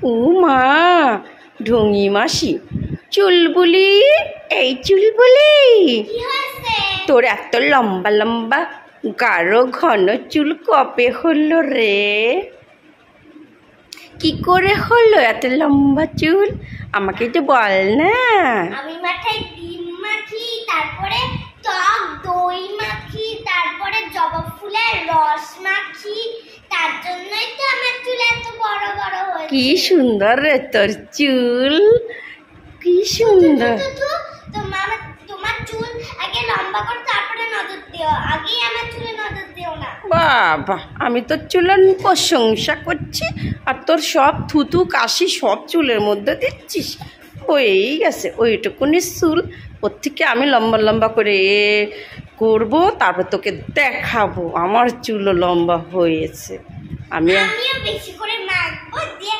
ও মা, ঢঙি মাসি, চুলবুলি, এই চুলবুলি, তোর এত লম্বা লম্বা গাঢ় ঘন চুল কবে হলো রে? কি করে হলো এত লম্বা চুল? আমাকে তো বল না। আমি মাথায় ডিম মাখি, তারপরে টক দই মাখি, তারপরে জবা ফুলের রস মাখি, তার জন্যই তো আমার চুল এত বড় বড় হয়েছে। কি সুন্দর রে তোর চুল, কি সুন্দর। তোমার চুল আগে লম্বা করো, তারপরে নজর দিও, আগেই আমার চুলে নজর দিও না। বাবা, আমি তোর চুলের প্রশংসা করছি আর তোর সব থুতু কাশি সব চুলের মধ্যে দিচ্ছিস। হয়েই গেছে ওইটুকুনি চুল, ওর থেকে আমি লম্বা লম্বা করে করব, তারপর তোকে দেখাবো আমার চুলও লম্বা হয়েছে। আমিও বেশি করে মাখবো, দিয়ে